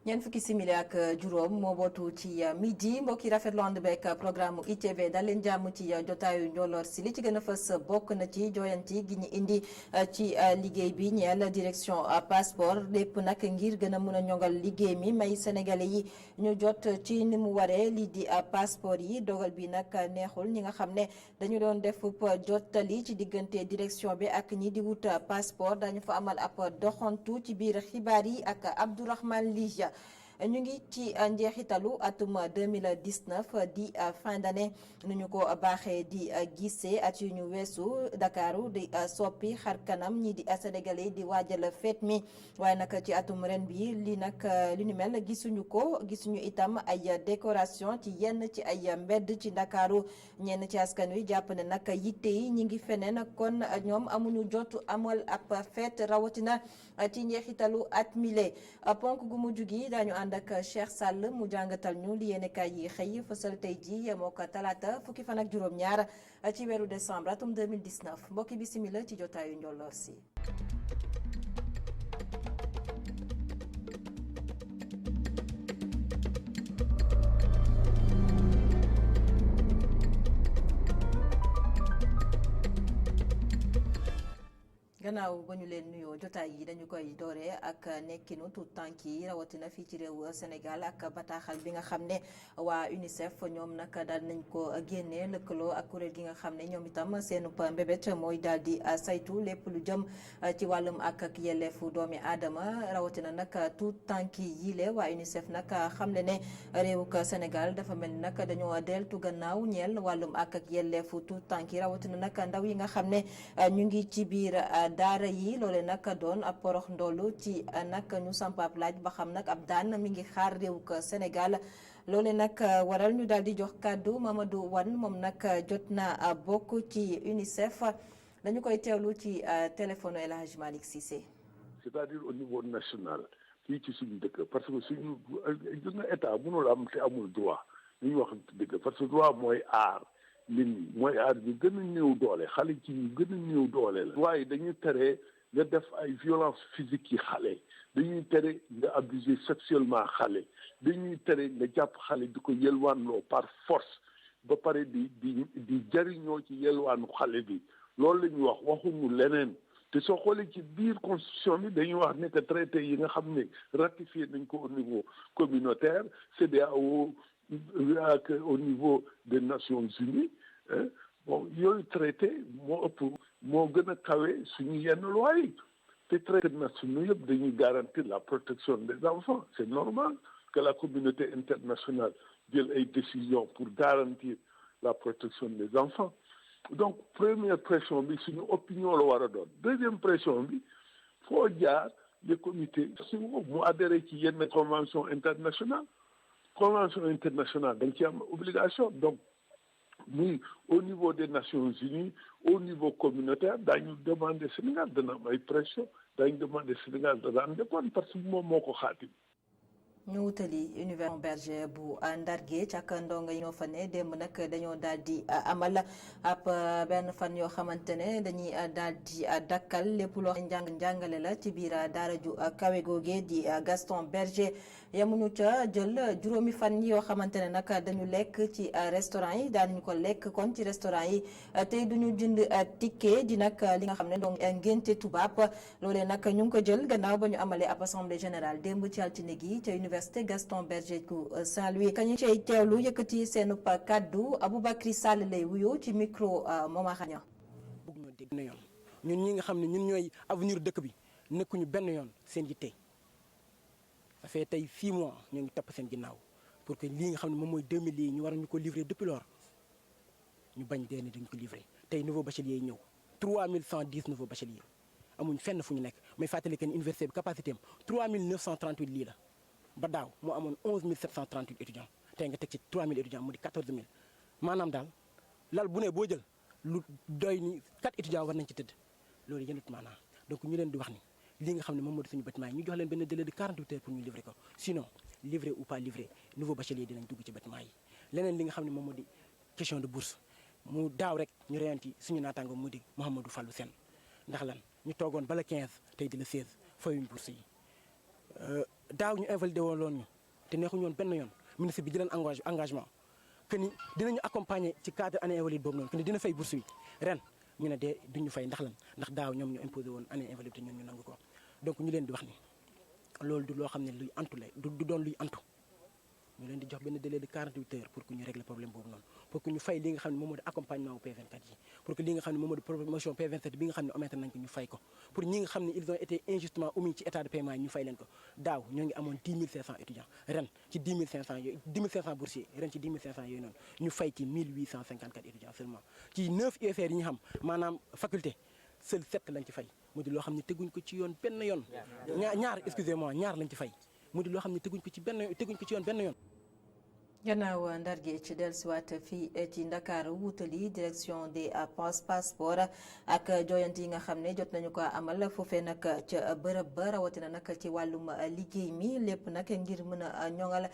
ñeent fukki simili ak juróom moo bootu ci midi mbokk yi rafetlu ànd beeg programme ITV dal leen jàmm ci jotaayu njolloor si li ci gën a fës bokk na ci jooyanti gi ñu indi ci liggéey bi ñeel direction passeport lépp nag ngir gën a mun a ñongal liggéey mi may sénégalais yi ñu jot ci ni mu waree lii di passeport yi dogal bi nag neexul ñi nga xam ne dañu doon def jottali ci diggante direction bi ak ñi di wut passeport dañu fa amal ab doxantu ci biir xibaar yi ak Abdourahmane Ly ñu ngi ci njeexitalu atum 2019 di fin d'année nu ñu ko baaxee di gisee at yu ñu weesu Dakaru di soppi xar kanam ñi di sénégalais di waajal fête mi waaye nag ci atum ren bi li nag li ni mel gisuñu itam ay décoration ci yenn ci ay mbedd ci Dakaru ñenn ci askan wi jàpp ne nag yitte yi ñi ngi feneen kon ñoom amuñu jot amal ab fête rawatina ci njeexitalu at mile ponk gu mujj gi dañu ànd ak Cheikh Sall mu jàngatal ñu li yéenekaay yi xëy fësal tey ji yemoo ko talaata fukki fan ak juróom-ñaar ci weeru décembre atum 2019 mbokki bisimila ci jotaayu njolloor si. gannaaw ba ñu leen nuyoo jotaay yi dañu koy dooree ak nekkinu tout tànk yi rawatina fii ci réew Sénégal ak bataaxal bi nga xam ne waa UNICEF ñoom nag daal nañ ko génnee lëkkaloo ak kuréel gi nga xam ne ñoom itam seenu mbébét mooy daal di saytu lépp lu jëm ci wàllum ak yelleefu doomi aadama rawatina nag tout tànk yi le waa UNICEF nag xamle ne réewuk Sénégal dafa mel ni nag dañoo deltu gannaaw ñeel wàllum ak yelleefu tout tànk yi rawatina nag ndaw yi nga xam ne ñu ngi ci biir daara yi loole nag doon ab porox ndollu ci nag ñu samp ab laaj ba xam nag ab daan mi ngi xaar réew ko Sénégal loole nag waral ñu daal di jox kàddu Mamadou Wane moom nag jot na bokk ci UNICEF dañu koy teewlu ci téléphone El Hadj Malick Cissé. c'est-à-dire au niveau national fii ci suñu dëkk parce que suñu gis nga état mënul am te amul droit li ñu wax dëgg parce que droit mooy aar. nit ñi mooy aar ñu gën a néew doole xale ci ñu gën a néew doole la. waaye dañuy tere nga def ay violence physique yi xale dañuy tere nga abuser sexuellement xale dañuy tere nga jàpp xale di ko yelwaanloo par force ba pare di jariñoo ci yelwaanu xale bi loolu la ñuy waxuñu leneen te soo xoolee ci biir constitution bi dañuy wax ne que traité yi nga xam ne ratifié nañ ko au niveau communautaire CEDEAO ak au niveau des Nations Unies bon yooyu traité moo gën a kawe suñu yenn loi yi te traité nationaux yëpp dañuy garantir la protection des enfants c'est normal que la communauté internationale jël ay décisions pour garantir la protection des enfants donc première pression bi suñu opinion la war a doon deuxième pression bi foo jaar les comités mu adhéré ci yenn convention internationale dañ ci am obligation donc muy au niveau des Nations Unies au niveau communautaire daañu demander Sénégal dana am ay pression daañu demander Sénégal dana am dépendre parce que moom moo ko xaatim. ñu wutali Université Berger bu Ndar Géej ak ndongo yi ñoo fa ne démb nag dañoo daal di amal ab benn fan yoo xamante ne dañuy daal di dakkal lépp loo xam njàngale la ci biir daara ju kawe googee di Gaston Berger yamuñu ca jël juróomi fan yoo xamante ne nag dañu lekk ci restaurant yi daañu ko lekk kon ci restaurant yi tey duñu jënd ticket di nag li nga xam ne donc ngénte tubaab loolee nag ñu ngi ko jël gannaaw ba ñu amalee ab assemblée générale démb ci altine gi ca Université Gaston Berger ku Saint-Louis kañu cay teewlu yëkkati seenu kàddu Aboubacry Sall lay wuyoo ci micro Moma Xaña. bëgg ñoo dégg na yoon ñun ñi nga xam ne ñun ñooy avenir dëkk bi nekkuñu benn yoon seen yitte ça fait tey 6 mois ñoo ngi topp seen ginnaaw pour que lii nga xam ne moom mooy 2000 yi ñu war ñu ko livrer depuis lors ñu bañ dee ne dañ ko livrer tey nouveau bachelier yi ñëw 3110 nouveau bachelier amuñ fenn fu ñu nekk mais fàttali que université bi capacité am 3938 lii la. ba daaw moo amoon 11738 étudiants tey nga teg ci 3000 étudiants mu di 14000 maanaam daal lal bu ne boo jël lu doy ni 4 étudiants war nañ ci tëdd loolu yënut maanaam donc ñu leen di wax ni li nga xam ne moom moo di suñu bâtiment yi ñu jox leen benn délai de 48 heures pour ñu livrer ko sinon livrer ou pas livrer nouveau bachelier dinañ dugg ci bâtiment yi leneen li nga xam ne moom moo di question de bourse mu daaw rek ñu reyoon ci suñu naataango mu di Mouhamadou Fallou Sène ndax lan ñu toogoon bala 15 tey di la 16 fayuñ bourse yi daaw ñu invalidé woon loon ñu te neexuñu woon benn yoon ministre bi jëleen engagement que ni dinañu accompagner ci cadre année invalide boobu noonu que ni dina fay bourse yi ren ñu ne de duñu fay ndax lan ndax daaw ñoom ñu imposé woon année invalide te ñun ñu nangu ko donc ñu leen di wax ni loolu du loo xam ne luy antu la du doon luy antu ñu leen di jox benn délai de 48 heures pour que ñu régler problème boobu noonu pour que ñu fay li nga xam ne moom moo di accompagnement wu P24 yi pour que li nga xam ne moom moo di promotion P27 bi nga xam ne omettre nañ ko ñu fay ko pour ñi nga xam ne ils ont été injustement omis ci état de paiement yi ñu fay leen ko daaw ñoo ngi amoon 10 500 étudiants ren ci 10 500 yooyu 10 500 boursiers ren ci 10 500 yooyu noonu ñu fay ci 1854 étudiants seulement ci 9 UFR yi ñu xam maanaam faculté seul 7 lañ ci fay mu di loo xam ne teguñ ko ci yoon benn yoon ñaar excusez-moi ñaar lañ ci fay mu di loo xam ne teguñ ko ci yoon benn yoon. gannaaw ndar gi ci dellusiwaat fii ci Ndakaaru wutali direction des passeport ak joyant yi nga xam ne jot nañu ko amal foofee nag ca bërëb ba rawatina nag ci wàllum liggéey mi lépp nag ngir mën a ñoŋal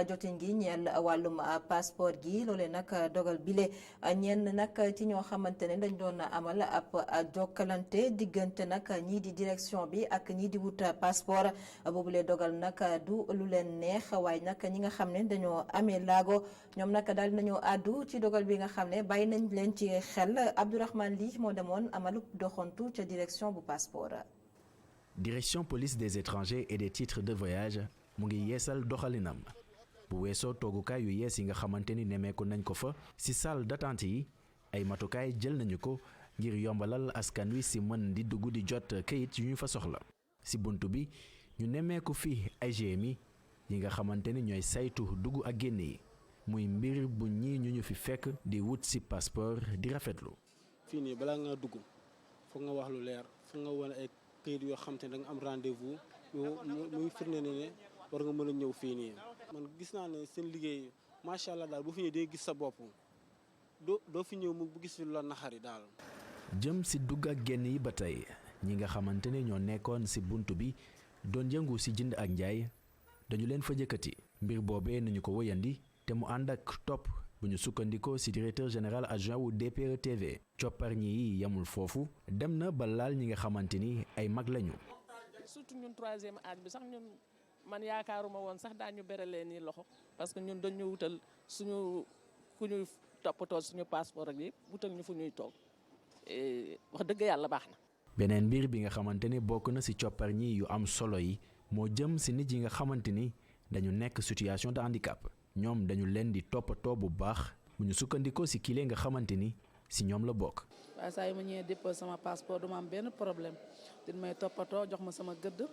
jotin gi ñeel wàllum passeport gi loolee nag dogal bile ñenn nag ci ñoo xamante ne dañ doon amal ab jokkalante diggante nag ñii di direction bi ak ñii di wut passeport boobule dogal nag du lu leen neex waaye nag ñi nga xam ne dañoo amee laago ñoom nag daal nañoo àddu ci dogal bi nga xam ne bàyyi nañ leen ci xel Abdourahmane Ly moo demoon amalu doxantu ca direction bu passeport. direction police des étrangers et des titres de voyage mu ngi yeesal doxalinam bu weesoo toogukaay yu yees yi nga xamante ni nemmeeku nañ ko fa ci salle d'attente yi ay matukaay jël nañu ko ngir yombalal askan wi ci mën di dugg di jot kayit yu ñu fa soxla ci bunt bi ñu nemmeeku fi ay GMI yi nga xamante ni ñooy saytu dugg ak génn yi muy mbir bu ñii ñu fi fekk di wut ci passeport di rafetlu. fii nii balaa nga dugg foog nga wax lu leer foog nga wane ay këyit yoo xam te ne da nga am rendez-vous muy firnde ne war nga mën a ñëw fii nii. man gis naa ne seen liggéey macha allah daal bu fi ñëwee day gis sa bopp doo fi ñëw mu gis fi lu la naxari daal. jëm ci dugg ak génn yi ba tey ñi nga xamante ne ñoo nekkoon ci bunt bi doon yëngu ci jënd ak njaay dañu leen fa jëkkati mbir boobee nañu ko wëyandi te mu ànd ak topp bu ñu sukkandikoo ci directeur général adjoint wu DPE-TV coppar ñi yi yamul foofu dem na ba laal ñi nga xamante ni ay mag lañu. surtout ñun troisième âge bi sax ñun man yaakaaruma woon sax daañu beralee nii loxo parce que ñun dañu wutal suñu ku ñuy toppatoo suñu passeport ak yi wutal ñu fu ñuy toog wax dëgg yàlla baax na. beneen mbir bi nga xamante ni bokk na ci coppar ñi yu am solo yi moo jëm ci nit yi nga xamante ni dañu nekk situation de handicap ñoom dañu leen di toppatoo bu baax bu ñu sukkandikoo ci kile nga xamante ni ci ñoom la bokk. waaye saa yu ma ñëwee déposé sama passeport duma am benn problème din may toppatoo jox ma sama gëdd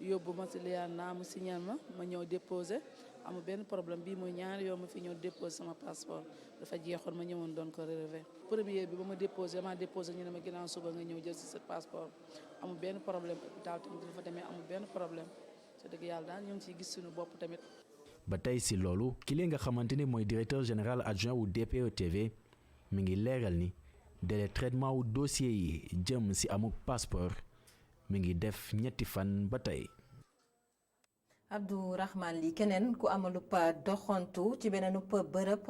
yóbbu ma ci liyaan naa mu signal ma ñëw déposé amul benn problème bii mooy ñaari yoon ma fi ñëw déposé sama passeport dafa jeexoon ma ñëwoon doon ko relevé. premier bi ba ma déposé ñu ne ma ginnaaw suba nga ñëw jël ci sa passeport amul benn problème hôpital tamit dafa demee amul benn problème sa dëgg yàlla daal ñu ngi ciy gis suñu bopp tamit. ba tey ci loolu ki nga xamante ni mooy directeur général adjoint wu DPE-TV mi ngi leeral ni délai traitement wu dossier yi jëm ci amuk passeport mi ngi def 2 fan ba tey. Abdourahmane Ly keneen ku amalub doxantu ci beneenub bërëb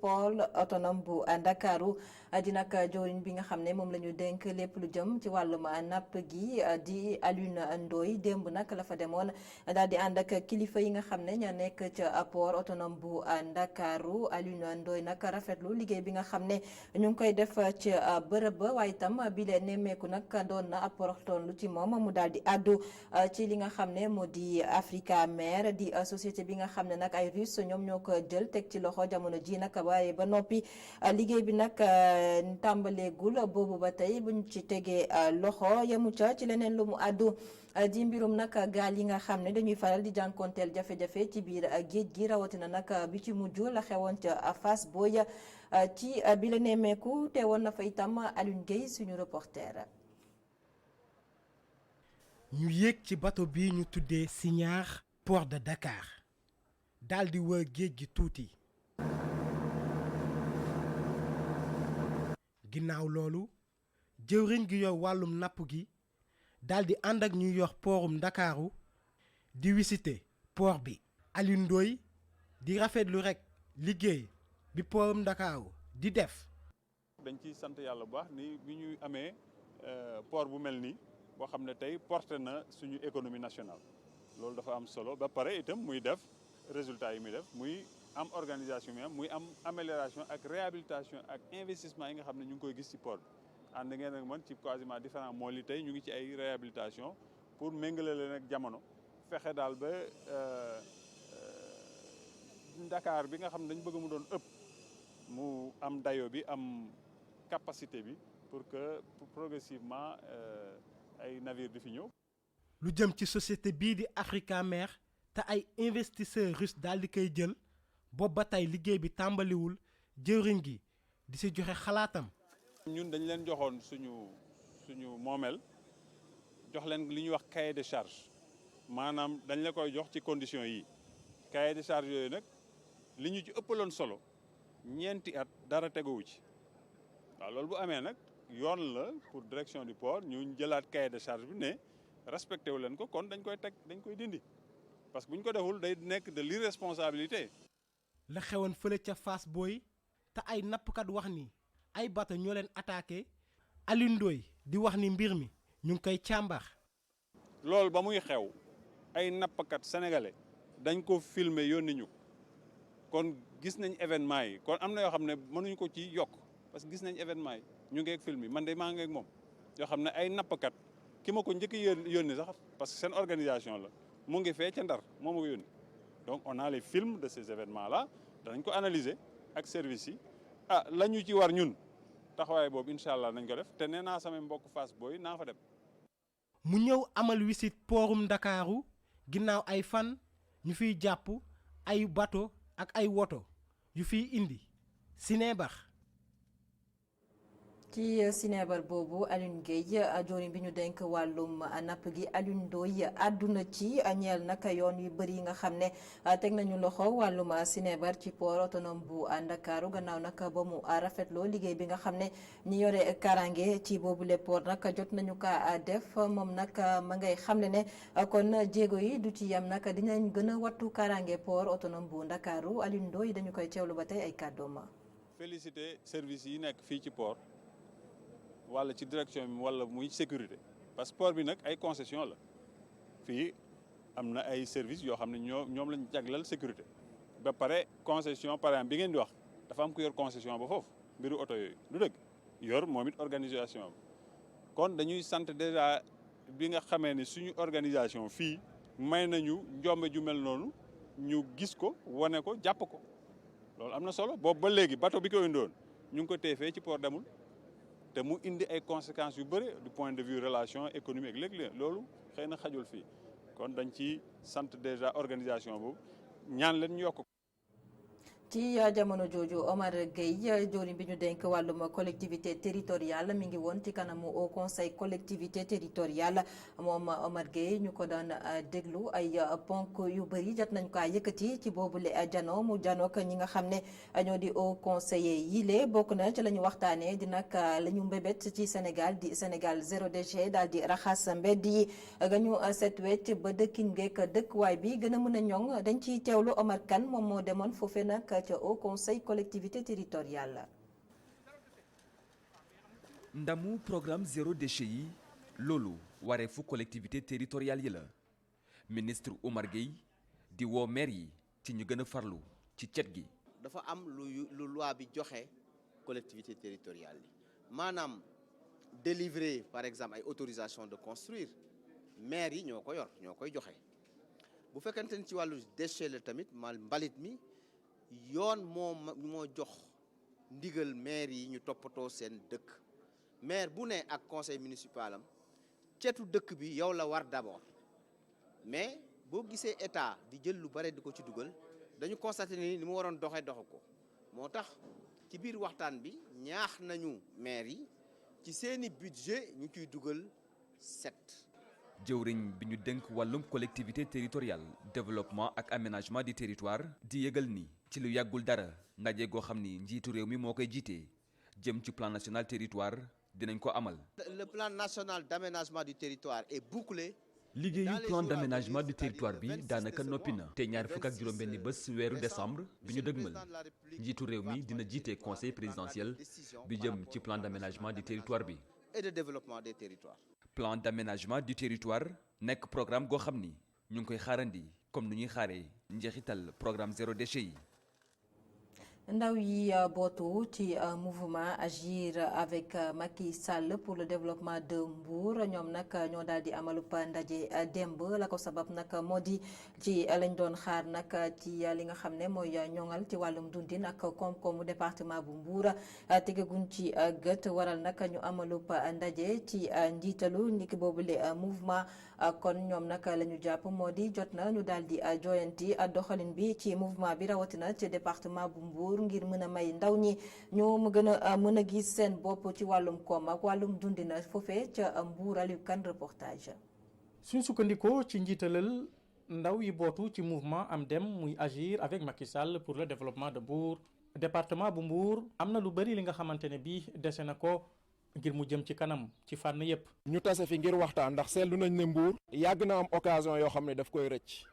pôle autonome bu Ndakaaru di nag jawriñ bi nga xam ne moom la ñu dénk lépp lu jëm ci wàllum napp gi di Alioune Ndoye démb nag la fa demoon daal di ànd ak kilifa yi nga xam ne ña nekk ca pôle autonome bu Ndakaaru Alioune Ndoye nag rafetlu liggéey bi nga xam ne ñu ngi koy def ci bërëb ba waaye itam bi leen nemmeeku nag doon na ab poroxtoon lu ci moom mu daal di àddu ci li nga xam ne moo di Africamer di société bi nga xam ne nag ay russe ñoom ñoo ko jël teg ci loxo jamono ji nag waaye ba noppi liggéey bi nag tàmbaleegul boobu ba tey buñ ci tegee loxo yemu ca ci leneen lu mu àddu di mbirum nag gaal yi nga xam ne dañuy faral di jànkonteel jafe-jafe ci biir géej gi rawatina nag bi ci mujj la xewoon ca Fass Boye ci bi la nemmeeku teewoon na fa itam Alioune Gueye suñu reporter. ñu yéeg ci bateau bi ñu tuddee Signar port de Dakar daldi wër géej gi tuuti ginnaaw loolu jëwriñ gi yor wàllum napp gi daldi ànd ak ñu yor portum Ndakaaru di visiter port bi. Alioune Ndoye di rafetlu rekk liggéey bi portum Ndakaaru di def. dañ ciy sant yàlla bu baax ni bi ñuy amee port bu mel nii boo xam ne tey porté na suñu économie nationale loolu dafa am solo ba pare itam muy def résultat yi muy def muy am organisation muy am amélioration ak réhabilitation ak investissement yi nga xam ne ñu ngi koy gis ci port bi ànd ngeen ak man ci quasiment différents mois li tey ñu ngi ci ay réhabilitation pour méngale leen ak jamono fexe daal ba Dakar bi nga xam ne dañ bëgg mu doon ëpp mu am dayo bi am capacité bi pour que progressivement ay navire di fi ñëw. lu jëm ci société bii di Africa Mer te ay investisseurs russes daal di koy jël boobu ba tey liggéey bi tàmbaliwul jëwriñ gi di si joxe xalaatam. ñun dañ leen joxoon suñu moomeel jox leen li ñuy wax cahier de charge maanaam dañ la koy jox ci conditions yi cahier de charge yooyu nag li ñu ci ëppaloon solo ñeenti at dara teguwu ci waaw loolu bu amee nag yoon la pour direction du port ñu jëlaat cahier de charge bi ne respecté wu leen ko kon dañ koy dindi parce que bu ñu ko deful day nekk de l'irresponsabilité. la xewoon fële ca Fass Boye te ay nappkat wax ni ay bateau ñoo leen attaqué Alioune Ndoye di wax ni mbir mi ñu ngi koy càmbar. loolu ba muy xew ay nappkat sénégalais dañ ko filmer yónni ñu kon gis nañ événement yi kon am na yoo xam ne mënuñ ko ci yokk parce que gis nañ événement yi ñu ngi ak film yi man de maa ngi ak moom yoo xam ne ay nappkat ki ma ko njëkk yónni sax parce que seen organisation la mu ngi fee ca Ndar moo ma ko yónni donc on a les films de ces événements là danañ ko analyser ak service yi la ñu ci war ñun taxawaay boobu incha allah nañ ko def te nee naa samay mbokk Fass Boye naa fa dem. mu ñëw amal wisit poorum Ndakaaru ginnaaw ay fan ñu fiy jàpp ay bateau ak ay woto yu fiy indi sineebar. ci sineebar boobu Alioune Gueye joriñ bi ñu denk wàllum napp gi Alioune Ndoye àdduna ci ñeel nag yoon yu bëri yi nga xam ne teg nañu loxo wàllum sineebar ci port autonome bu Ndakaaru gannaaw nag ba mu rafetloo liggéey bi nga xam ne ñi yore karange ci boobu le port nag jot nañu ka def moom nag ma ngay xamle ne kon jéego yi du ci yem nag dinañ gën a wattu karange port autonome bu Ndakaaru Alioune Ndoye dañu koy teewlu ba tey ay kàddoom. félicité service yi nekk fii ci port wala ci direction bi wala muy sécurité parce que port bi nag ay concession la fii am na ay services yoo xam ne ñoom lañ jaglal sécurité ba pare concession par exemple bi ngeen di wax dafa am ku yor concession ba foofu mbiru oto yooyu du dëgg yor moom it organisation bi kon dañuy sant déjà bi nga xamee ne suñu organisation fii may nañu njombe ju mel noonu ñu gis ko wane ko jàpp ko loolu am na solo boobu ba léegi bateau bi ko indoon ñu ngi ko teefee ci port demul te mu indi ay conséquences yu bëri du point de vue relation économique léeg-léeg loolu xëy na xajul fii kon dañ ci sant déjà organisation boobu ñaan leen ñu yokk. ci jamono jooju Omar Gueye joriñ bi ñu denk wàllum collectivité territoriale mi ngi woon ci kanamu au conseil collectivité territoriale moom Omar Gueye ñu ko doon déglu ay ponk yu bëri jot nañ ko yëkkati ci boobule jano mu janook ñi nga xam ne ñoo di au conseiller yile bokk na ci la ñu waxtaanee di nag la ñu mbébét ci Sénégal di Sénégal zéro déchet daal di raxas mbedd yi ga ñu set wecc ba dëkkin geek dëkkuwaay bi gën a mën a ñoŋ dañ ciy teewlu Omar Kane moom moo demoon foofee nag au conseil collectivité territoriale. ndamu programme zéro déchet yi loolu wareefu collectivité territoriale yi la ministre Oumar Gueye di woo maire yi ci ñu gën a farlu ci cet gi. dafa am lu loi bi joxe collectivité territoriale yi maanaam délivrer par exemple ay autorisation de construire maire yi ñoo ko yor ñoo koy joxe bu fekkente ni ci wàllu déchet la tamit mbalit mi. yoon moo jox ndigal maire yi ñu toppatoo seen dëkk maire bu ne ak conseil municipal am ceetu dëkk bi yow la war d'abord mais boo gisee état di jël lu bare di ko ci dugal dañu constaté ni mu waroon doxe ko moo tax ci biir waxtaan bi ñaax nañu maire yi ci seeni budget ñu ciy dugal set. jëwriñ bi ñu dénk wàllum collectivité territoriale développement ak aménagement du territoire di yëgal ni ci lu yàggul dara ndaje goo xam ni njiitu réew mi moo koy jiite jëm ci plan national territoire dinañ ko amal. Le plan national d'aménagement du territoire est bouclé. liggéeyu plan d'aménagement du territoire bi daanaka noppi na te ñaar fukk ak juróom-benni bés weeru décembre bi ñu dëgmal njiitu réew mi dina jiite conseil présidentiel bi jëm ci plan d'aménagement du territoire bi. et de développement des territoires. plan d'aménagement du territoire nekk programme goo xam ni ñu ngi koy xaarandi comme nu ñuy xaaree njeexital programme zéro déchet yi. ndaw yi bootu ci mouvement Agir avec Macky Sall pour le développement de Mbour ñoom nag ñoo daal di amalub ndaje démb la ko sabab nag moo di ci lañ doon xaar nag ci li nga xam ne mooy ñoŋal ci wàllum dundin ak koom-koomu département bu Mbour tegeguñ ci gët waral nag ñu amalub ndaje ci njiitalu niki boobule mouvement kon ñoom nag la ñu jàpp moo di jot na ñu daal di joyanti doxalin bi ci mouvement bi rawatina ci département bu Mbour ngir mën a may ndaw ñi ñoo mu gën a mën a gis seen bopp ci wàllum koom ak wàllum dundina foofee ca Mbour. Aliou Kane reportage. suñ sukkandikoo ci njiitalal ndaw yi bootu ci mouvement am dem muy Agir avec Macky Sall pour le développement de Mbour département bu Mbour am na lu bëri li nga xamante ne bii dese na ko ngir mu jëm ci kanam ci fànn yépp. ñu tase fi ngir waxtaan ndax seetlu nañ ne Mbour yàgg na am occasion yoo xam ne daf koy rëcc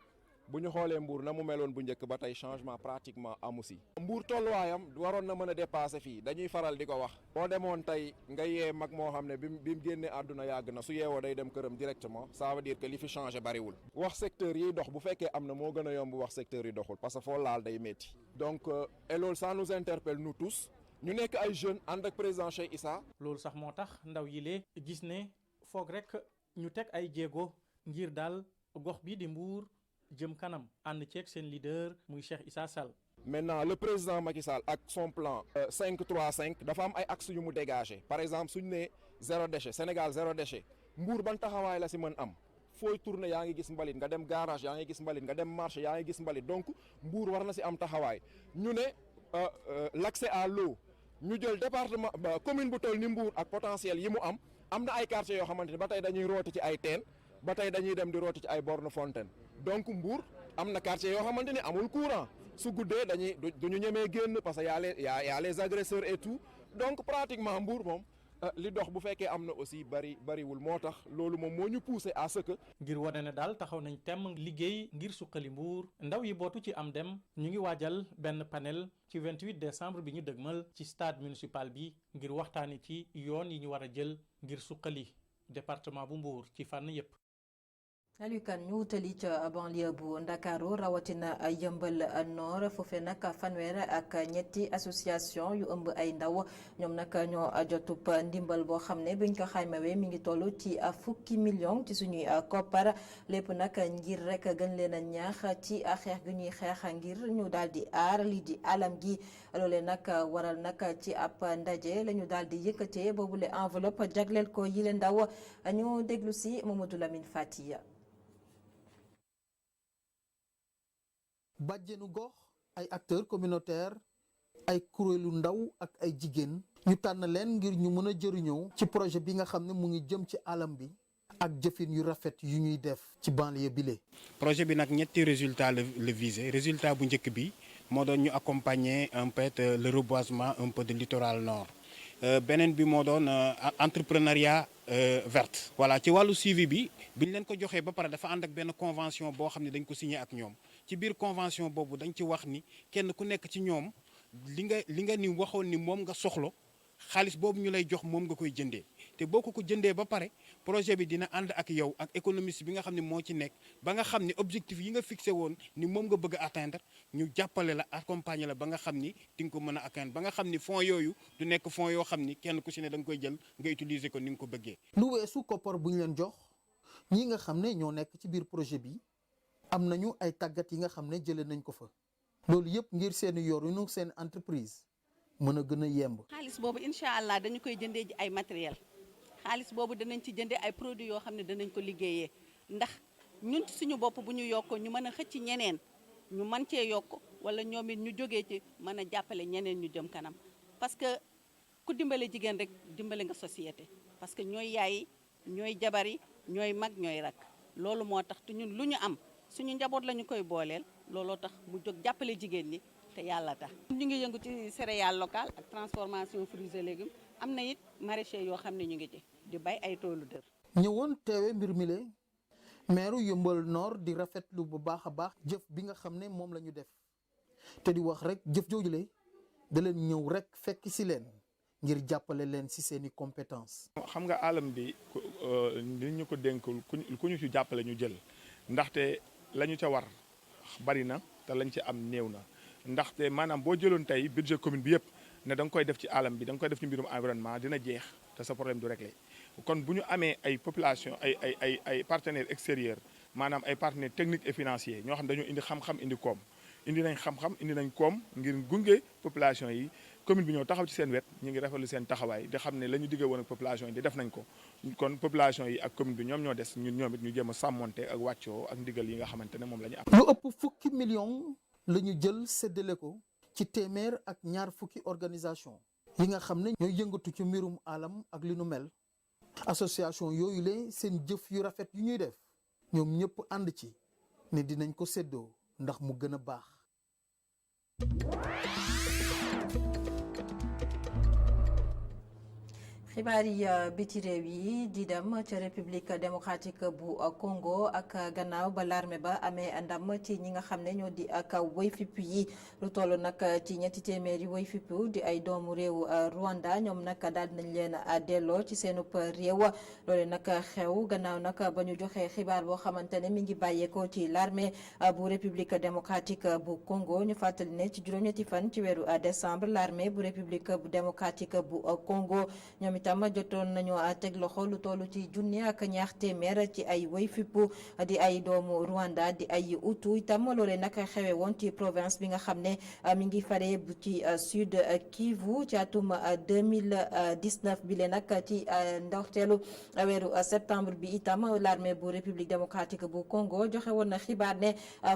bu ñu xoolee Mbour na mu meloon bu njëkk ba tey changement pratiquement amu si. Mbour tolluwaayam waroon na mën a dépasser fii dañuy faral di ko wax. boo demoon tey nga yee mag moo xam ne bi mu génnee àdduna yàgg na su yeewoo day dem këram directement ça veut dire que li fi changé bariwul. wax secteur yi dox bu fekkee am na moo gën a yomb wax secteur yi doxul parce que foo laal day métti. donc et loolu ça nous interpelle nous tous. ñu nekk ay jeunes ànd ak président Cheikh Issa. loolu sax moo tax ndaw yi lee gis ne foog rek ñu teg ay jéego ngir daal gox bi di Mbour jëm kanam ànd ceeg seen leader muy Cheikh Issa Sall. maintenant le président Macky Sall ak son plan 5-3-5 dafa am ay axes yu mu dégagé par exemple suñu nee zéro déchet Sénégal zéro déchet Mbour ban taxawaay la si mën am fooy tourné yaa ngi gis mbalit nga dem garage yaa ngi gis mbalit nga dem marché yaa ngi gis mbalit donc Mbour war na si am taxawaay ñu ne l'accès à l'eau ñu jël département commune bu toll ni Mbour ak potentiel yi mu am na ay quartiers yoo xamante ne ba tey dañuy rooti ci ay teen ba tey dañuy dem di rooti ci ay borne fontaine donc Mbour am na quartiers yoo xamante ne amul courant su guddee du ñu ñemee génn parce que y a les agresseurs et tout donc pratiquement Mbour moom li dox bu fekkee am na aussi bariwul moo tax loolu moom moo ñu poussé à ce que. ngir wane ne daal taxaw nañ temm liggéey ngir suqali Mbour ndaw yi bootu ci am dem ñu ngi waajal benn panel ci 28 décembre bi ñu dëgmal ci stade municipal bi ngir waxtaani ci yoon yi ñu war a jël ngir suqali département bu Mbour ci fànn yépp. Aliou Kane ñu wutali ca banlieue bu Ndakaaru rawatina Yëmbal Nord foofee nag fanweer ak ñetti association yu ëmb ay ndaw ñoom nag ñoo jotub ndimbal boo xam ne biñ ko xaymawee mi ngi toll ci fukki million ci suñuy koppar lépp nag ngir rek gën leen a ñaax ci xeex gi ñuy xeex ngir ñu daal di aar lii di alam gi loolee nag waral nag ci ab ndaje la ñu daal di yëkkatee boobule enveloppe jagleel ko yile ndaw ñu déglu si Mamadou Lamine Fatiya. bàjjenu gox ay acteurs communautaires ay kuréelu ndaw ak ay jigéen ñu tànn leen ngir ñu mën a jëriñoo ci projet bi nga xam ne mu ngi jëm ci alam bi ak jëfin yu rafet yu ñuy def ci banlieue bile. projet bi nag ñetti résultat la visé résultat bu njëkk bi moo doon ñu accompagner un peu le reboisement un peu de littoral nord beneen bi moo doon entrepreneuriat verte. voilà ci wàllu suivi bi biñ leen ko joxee ba pare dafa ànd ak benn convention boo xam ne dañ ko signé ak ñoom. ci biir convention boobu dañ ci wax ni kenn ku nekk ci ñoom li nga ni waxoon ni moom nga soxla xaalis boobu ñu lay jox moom nga koy jëndee te boo ko jëndee ba pare projet bi dina ànd ak yow ak économiste bi nga xam ne moo ci nekk ba nga xam ne objectif yi nga fixé woon ni moom nga bëgg a atteindre ñu jàppale la accompagner la ba nga xam ni di nga ko mën a atteindre ba nga xam ni fonds yooyu du nekk fonds yoo xam ni kenn ku si ne da nga koy jël nga utiliser ko ni nga ko bëggee. lu weesu koppar bu ñu leen jox ñi nga xam ne ñoo nekk ci biir projet bi. am nañu ay tàggat yi nga xam ne jëlee nañ ko fa loolu yëpp ngir seen yorinu seen entreprise mën a gën a yemb. xaalis boobu incha allah dañu koy jëndee ji ay matériel xaalis boobu danañ ci jëndee ay produits yoo xam ne danañ ko liggéeyee ndax ñun suñu bopp bu ñu yokk ñu mën a xëcc ñeneen ñu mën cee yokk wala ñoom it ñu jógee ci mën a jàppale ñeneen ñu jëm kanam parce que ku dimbale jigéen rek dimbale nga société parce que ñooy yaay ñooy jabar yi ñooy mag ñooy rak loolu moo tax te ñun lu ñu am. suñu njaboot la ñu koy booleel looloo tax mu jóg jàppale jigéen ñi te yàlla tax. ñu ngi yëngu ci céréales locales ak transformation fruits et légumes am na it maraîchers yoo xam ne ñu ngi ci di bay ay toolu dër. ñëwoon teewe mbir mi le maire Yeumbeul Nord di rafetlu bu baax a baax jëf bi nga xam ne moom la ñu def te di wax rek jëf joojule da leen ñëw rek fekk si leen ngir jàppale leen si seeni compétence. xam nga alam bi li ñu ko dénkul ku ñu ci jàppale ñu jël. ndaxte la ñu ca war bari na te lañ ci am néew na ndaxte maanaam boo jëloon tey budget commune bi yëpp ne da nga koy def ci alam bi da nga koy def ci mbirum environnement dina jeex te sa problème du réglé kon bu ñu amee ay population ay partenaires extérieurs maanaam ay partenaires techniques et financiers ñoo xam dañoo indi xam-xam indi koom indi nañ xam-xam indi nañ koom ngir gunge population yi commune bi ñëw taxaw ci seen wet ñu ngi rafetlu seen taxawaay di xam ne la ñu diggee woon ak population yi di def nañ ko kon population yi ak commune bi ñoom ñoo des ñoom it ñu jéem a sàmmonte ak wàccoo ak ndigal yi nga xamante ne moom la ñu am. lu ëpp fukki million la ñu jël séddale ko ci téeméer ak ñaar fukki organisation yi nga xam ne ñooy yëngatu ci mbirum alam ak li nu mel association yooyu le seen jëf yu rafet yu ñuy def ñoom ñëpp ànd ci ne dinañ ko séddoo ndax mu gën a baax. xibaar yi biti réew yi di dem ca république démocratique bu Congo ak gannaaw ba l'armée ba amee ndam ci ñi nga xam ne ñoo di ak woy fippu yi lu toll nag ci ñetti téeméeri woy fippu di ay doomu réew Rwanda ñoom nag daal nañ leen delloo ci seenub réew loole nag xew gannaaw nag ba ñu joxee xibaar boo xamante ne mi ngi bàyyeekoo ci l'armée bu république démocratique bu Congo ñu fàttali ne ci juróom-ñetti fan ci weeru décembre l'armée bu république démocratique bu Congo ñoom itam jotoon nañu teg loxo lu toll ci junni ak ñaar téeméer ci ay woy fippu di ay doomu Rwanda di ay Hutu itam loolee nag xewe woon ci province bi nga xam ne mi ngi fare bu ci sud Kivu ci atum 2019 bi le nag ci ndorteelu weeru septembre bi itam l'armée bu république démocratique bu Congo joxe woon na xibaar ne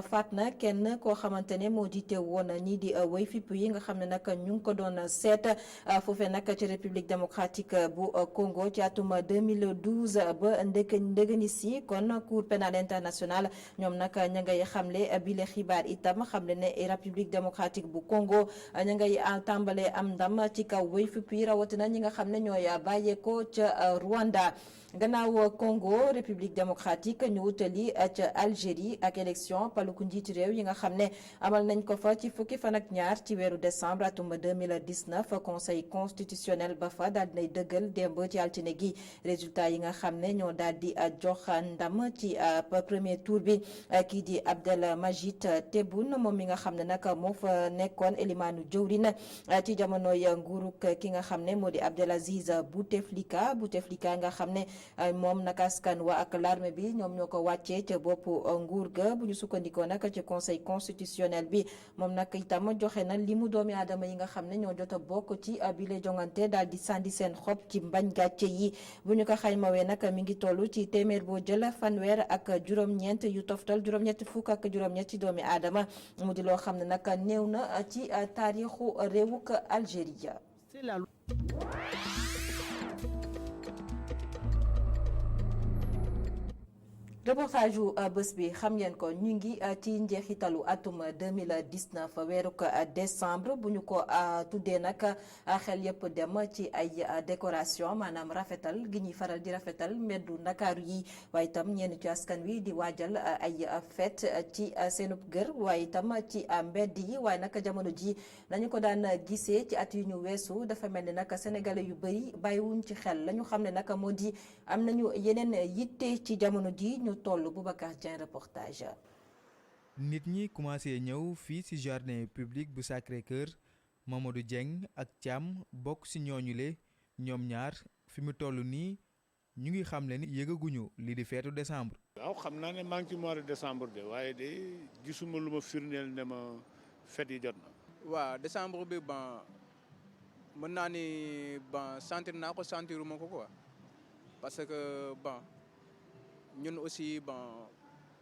faat na kenn koo xamante ne moo jiite woon ñii di woy fippu yi nga xam ne nag ñu ngi ko doon seet foofee nag ci république démocratique bu Congo ci atum 2012 ba ndëgëni si kon cour pénale internationale ñoom nag ña ngay xamle bile xibaar itam xamle ne république démocratique bu Congo ña ngay tàmbale am ndam ci kaw woy fippu yi rawatina ñi nga xam ne ñooy bàyyeekoo ca Rwanda. gannaaw Congo république démocratique ñu wutali ca Algérie ak élection paluku njiiti réew yi nga xam ne amal nañ ko fa ci fukki fan ak ñaar ci weeru décembre atum 2019 conseil constitutionnel ba fa daal dinay dëggal démb ci altine gi résultat yi nga xam ne ñoo daal di jox ndam ci premier tour bi kii di Abdelmajid Tebboune moom mi nga xam ne nag moo fa nekkoon élimaanu jëwrin ci jamonoy nguuruk ki nga xam ne moo di Abdelaziz Bouteflika nga xam ne moom nag askan wa ak l'armée bi ñoom ñoo ko wàccee ca boppu nguur ga bu ñu sukkandikoo nag ci conseil constitutionnel bi moom nag itam joxe na limu doomi aadama yi nga xam ne ñoo jot a bokk ci bile jongante daal di sànni seen xob ci mbañ gàcce yi bu ñu ko xaymawee nag mi ngi toll ci téeméer boo jël fanweer ak juróom-ñeent yu toftal juróom-ñett fukk ak juróom-ñett ci doomi aadama mu di loo xam ne nag néew na ci taarixu réewuk Algérie. reportage yu bés bi xam ngeen ko ñu ngi ci njeexitalu atum 2019 weeruk décembre bu ñu ko tuddee nag xel yëpp dem ci ay décoration maanaam rafetal gi ñuy faral di rafetal mbeddu Ndakaaru yi waaye itam ñenn ci askan wi di waajal ay fête ci seenub kër waaye itam ci mbedd yi waaye nag jamono ji nañu ko daan gisee ci at yu ñu weesu dafa mel ni nag sénégalais yu bëri bàyyiwuñ ci xel la ñu xam ne nag moo di am nañu yeneen yitte ci jamono ji ñu toll Boubacar Dieng reportage. nit ñi commencé ñëw fii ci jardin public bu Sacré-Cœur Mamadou Dieng ak Thiam bokk ci ñooñule ñoom ñaar fi mu toll nii ñu ngi xam le ni yëgaguñu lii di feetu décembre. waaw xam naa ne maa ngi ci mois de décembre de waaye de gisuma lu ma firndeel ne ma fête yi jot na. waaw décembre bi bon mën naa ni bon sentir naa ko sentiruma ko quoi parce que bon. ñun aussi bon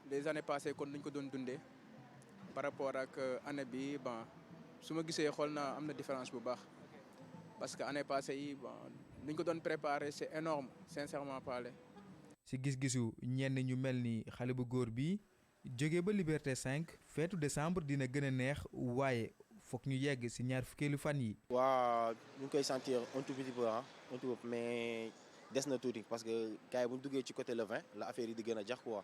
les années passées kon dañ ko doon dundee par rapport ak année bi bon su ma gisee xool naa am na différence bu baax parce que année passée yi bon dañ ko doon préparer c'est énorme sincèrement parler. ci gis-gisu ñenn ñu mel ni xale bu góor bi jóge ba Liberté 5 feetu décembre dina gën a neex waaye foog ñu yegg ci ñaar fukkeelu fan yi. waa ñu ngi koy sentir un tout petit peu un tout peu mais. des na tuuti parce que gars yi bu ñu duggee ci côté le 20 la affaire yi di gën a jax quoi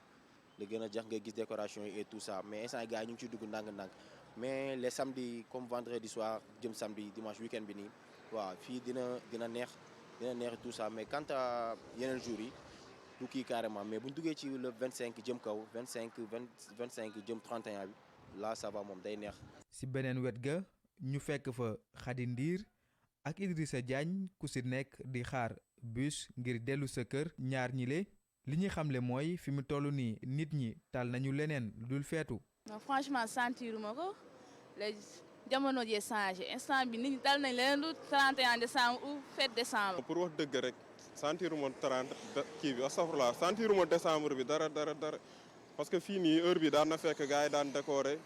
di gën a jax nga gis décoration yi et tout ça mais instant gars yi ñu ngi ciy dugg ndànk-ndànk mais les samedis comme vendredi soir jëm samedi dimanche week-end bi nii waaw fii dina neex tout ça mais quant à yeneen jours yi du kii carrément mais bu ñu duggee ci le 25 jëm kaw 25 jëm 31 bi là ça va moom day neex. si beneen wet ga ñu fekk fa Khady Ndiir ak Idrissa Diagne ku si nekk di xaar bus ngir dellu sa kër. ñaar ñi le li ñuy xamle mooy fi mu toll nii nit ñi tal nañu leneen lu dul feetu. non franchement sentiruma ko léegi jamono jee changé instant bi nit ñi tal nañ leneen lu 31 décembre ou fête décembre. pour wax dëgg rek sentiruma 30 kii bi astafurlah sentiruma décembre bi dara parce que fii nii heure bi daan na fekk gars yi daan décorer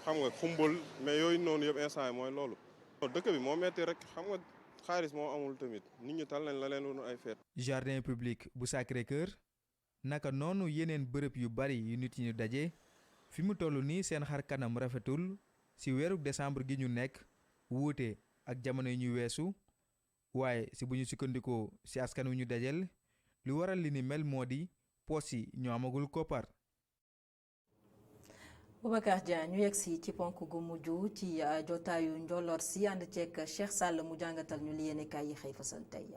xam nga xumbal mais yooyu noonu yëpp instant yi mooy loolu. dëkk bi moo metti rek xam nga xaalis moo amul tamit nit ñi tal nañ la leen woon ay fête. jardin public bu Sacré-Cœur naka noonu yeneen bërëb yu bari yu nit ñi daje fi mu toll nii seen xar kanam rafetul ci weeru décembre gi ñu nekk wuute ak jamono yi ñu weesu waaye ci bu ñu sukkandikoo ci askan wi ñu dajel lu waral li ni mel moo di poos yi ñoo amagul koppar. Boubacar Dia ñu yegg si ci ponk gu mujj ci jotaayu njolloor si ànd ceeg Cheikh Sall mu jàngatal ñu li yéenekaay yi xëy fasal tey.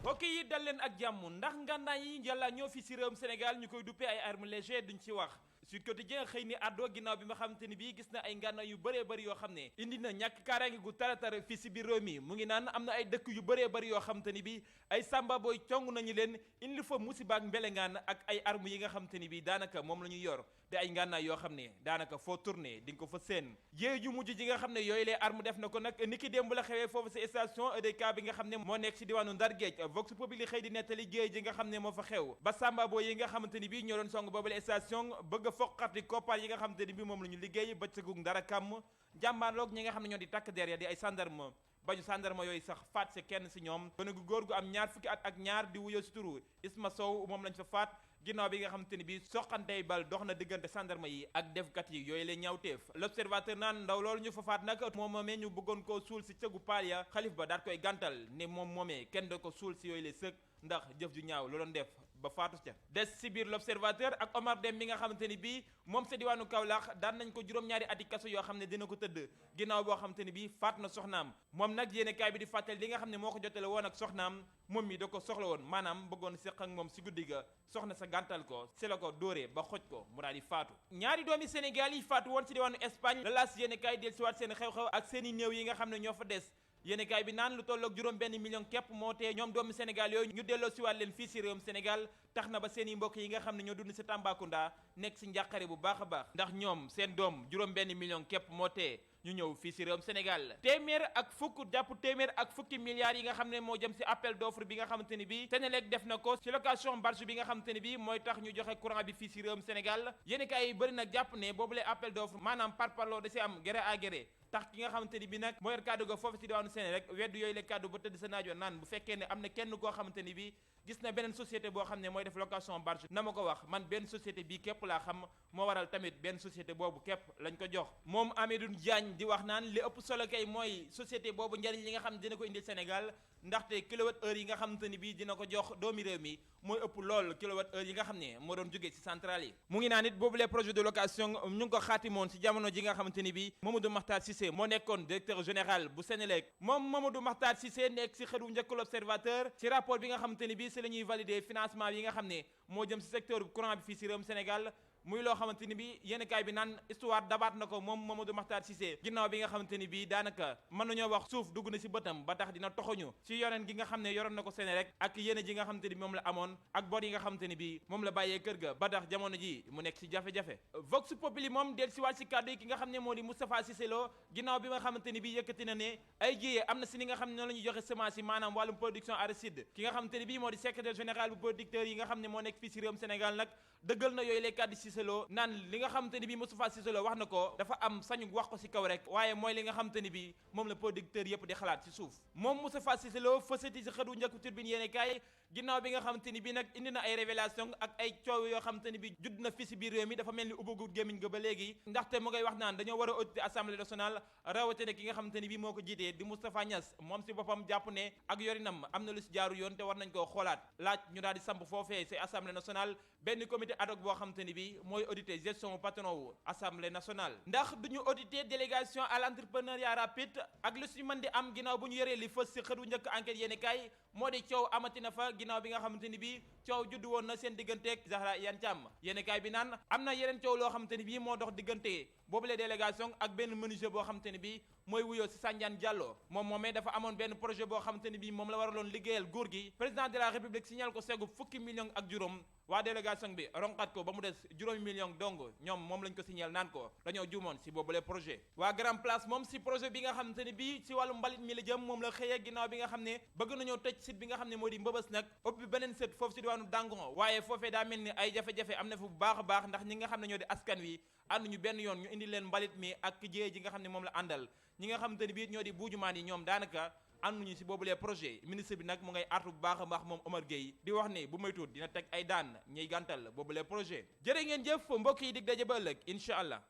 mbokk yi dal leen ak jàmm ndax ngànnaay yi njàlla ñoo fi si réewum Sénégal ñu koy duppee ay armes légères duñ ci wax Sud Quotidien xëy ni àddoo ginnaaw bi nga xamante ni bii gis na ay ngànnaay yu bëree bëri yoo xam ne indi na ñàkk kaaraange gu taratara fii si biir réew mi mu ngi naan am na ay dëkk yu bëree bëri yoo xamante ni bii ay samba booy cong nañu leen indi fa musiba ak mbelengaan ak ay armes yi nga xamante ni bii daanaka moom la ñuy yor te ay ngànnaay yoo xam ne daanaka foo tourné di nga ko fa seen jéey ju mujj ji nga xam ne yooyu les armes def na ko nag niki démb la xewee foofu si station EDK bi nga xam ne moo nekk si diwaanu Ndar Géej Vox Populi xëy di nettali jéey ji nga xam ne moo fa xew ba samba booy yi nga xamante ni bii ñoo doon song boobule station bëgg a foqati koppar yi nga xamante ni bii moom la ñu liggéey bëccëgu dara kàmm jàmbaarloog ñi nga xam ne ñoo di takk der ya di ay gendarme bañu gendarme yooyu sax faat si kenn si ñoom gone gu góor gu am ñaar fukki at ak ñaar di wuyoo si turu Isma Sow moom lañ fa faat ginnaaw bi nga xamante ni bii soqantey bal dox na diggante gendarme yi ak defkat yi yooyu la ñaawteef l'observateur naan ndaw loolu ñu fa faat nag moom moomee ñu bëggoon koo suul si cëgu paal ya xalif ba daat koy gàntal ne moom moomee kenn da ko suul si yooyu la sëg ndax jëf ju ñaaw la doon def ba faatu ca des si biir l'observateur ak Omar Dem mi nga xamante ni bii moom sa diwaanu Kaolack daan nañ ko juróom-ñaari ati kaso yoo xam ne dina ko tëdd ginnaaw boo xamante ni bii faat na soxnaam moom nag yéene kaay bi di fàttali li nga xam ne moo ko jotale woon ak soxnaam moom mi da ko soxla woon maanaam bëggoon séq ak moom si guddi ga soxna sa gàntal ko si la ko dóoree ba xoj ko mu daal di faatu ñaari doomi Sénégal yi faatu woon si diwaanu Espagne la laas yéene kaay del siwaat seen xew-xew ak seen i néew yi nga xam ne ñoo fa des yéenekaay bi naan lu tolloog juróom benn million képp moo tee ñoom doomu Sénégal yooyu ñu delloo siwaat leen fii si réewum Sénégal tax na ba seen i mbokk yi nga xam ne ñoo dund si Tambacounda nekk si njàqare bu baax a baax ndax ñoom seen doom juróom benn million képp moo tee ñu ñëw fii si réewum Sénégal téeméer ak fukk jàpp téeméer ak fukki milliards yi nga xam ne moo jëm si appel d'offre bi nga xamante ni bii Senelec def na ko si location barge bi nga xamante ni bii mooy tax ñu joxe courant bi fii si réewum Sénégal yéenekaay yi bëri nag jàpp ne boobu lay appel d'offre maanaam parparloo da si am gré à gré tax ki nga xamante ni bi nag moo yor kàddu ga foofu si diwaanu Senelec weddu yooyu la kàddu ba tëdd sa naajo naan bu fekkee ne am na kenn koo xamante ni bi gis na beneen société boo xam ne mooy def location barge na ma ko wax man benn société bii képp laa xam moo waral tamit benn société boobu képp lañ ko jox moom Amidou Diagne di wax naan li ëpp solo kay mooy société boobu njariñ li nga xam ne dina ko indil Sénégal ndaxte kilowatt heure yi nga xamante ni bii dina ko jox doomi réew mi mooy ëpp lool kilowatt heure yi nga xam ne moo doon jógee ci centrale yi mu ngi naan it boobu les projets de location ñu ngi ko xaatimoon ci jamono ji nga xamante ni bii Mamadou Makhtar Cissé moo nekkoon directeur général bu Senelec moom Mamadou Makhtar Cissé nekk ci xëru njëkk l'Observateur ci rapport bi nga xamante ni bii ci la ñuy valider financement yi nga xam ne moo jëm ci secteur courant bi fii ci réewum Sénégal muy loo xamante ni bi yéenekaay bi naan histoire dabaat na ko moom Mamadou Makhtar Cissé ginnaaw bi nga xamante ni bi daanaka mën nañoo wax suuf dugg na ci bëtam ba tax dina toxoñu ci yoreen gi nga xam ne yoroon na ko Senelec ak yéene ji nga xamante ni moom la amoon ak bor yi nga xamante ni bi moom la bàyyee kër ga ba tax jamono ji mu nekk ci jafe-jafe Vox Populi moom del si waat ci kàddu yi ki nga xam ne moo di Moustapha Cissé Lo ginnaaw bi nga xamante ni bi yëkkati na ne ay jiyee am na si ni nga xam ne noonu la ñuy joxe semence yi maanaam wàllum production arachide ki nga xamante ni bi moo di secrétaire général bu producteurs yi nga xam ne moo nekk fii ci réewum Sénégal nag dëggal na yooyu les kàddu Cissé Lo naan li nga xamante ni bi Moustapha Cissé Lo wax na ko dafa am sañu wax ko ci kaw rek waaye mooy li nga xamante ni bi moom la producteur yëpp di xalaat ci suuf moom Moustapha Cissé Lo fësati ci xëdu njëkk Tribune yéene kaay ginnaaw bi nga xamante ni bi nag indi na ay révélation ak ay coow yoo xamante ni bi judd na fi ci biir réew mi dafa mel ni ubbagut gémmiñ ga ba léegi ndaxte mu ngay wax naan dañoo war a auditer Assemblée nationale rawatina ki nga xamante ni bi moo ko jiitee di Moustapha Niass moom ci boppam jàpp ne ak yorinam am na lu ci jaaru yoon te war nañ koo xoolaat laaj ñu daal di samp foofee ci Assemblée nationale benn comité ad hoc boo xamante ni bi mooy auditer gestion patron wu assemblée nationale ndax duñu auditer délégation à l'entrepreneuriat rapide ak lu suñu mën di am ginnaaw bu ñu yoree li fës si xëru njëkk enquête yéeni kaay moo di coow amati na fa ginnaaw bi nga xamante ni bii coow juddu woon na seen digganteeg Zahra Iyane Thiam yéeni kaay bi naan am na yeneen coow loo xamante ni bii moo dox diggante boobule délégation ak benn menuisier boo xamante ni bii mooy wuyoo si Sandiane Diallo moom moomee dafa amoon benn projet boo xamante ni bii moom la waraloon liggéeyal góor gi président de la république signal ko segu fukki millions ak juróom waa délégation bi ronkat ko ba mu des juróomi millions dong ñoom moom lañ ko signal naan ko dañoo juumoon si boobule projet waa Grand Place moom si projet bi nga xamante ni bii si wàllu mbalit mi la jëm moom la xëyee ginnaaw bi nga xam ne bëgg nañoo tëj site bi nga xam ne moo di Mbëbës nag ubbi beneen site foofu si diwaanu Dangon waaye foofee daa mel ni ay jafe-jafe am na fu bu baax a baax ndax ñi nga xam ne ñoo di askan wi ànduñu benn yoon ñu indi leen mbalit mi ak jiyee ji nga xam ne moom la àndal ñi nga xamante ni bii ñoo di buujumaan yi ñoom daanaka ànduñu si boobulee projet ministre bi nag mu ngay artu bu baax a baax moom Omar Gueye di wax ni bu moytuwul dina teg ay daan ñuy gàntal boobulee projet jërë ngeen jëf mbokk yi dig daje ba ëllëg incha allah.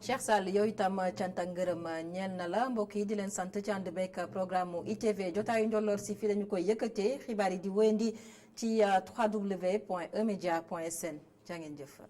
Cheikh Sall yow itam cant ak ngërëm ñeel na la mbokk yi di leen sant ci ànd beeg programme mu ITV jotaayu njolloor si fii lañu koy yëkkatee xibaar yi di wéyandi ci www.emedia.sn jaa ngeen jëf.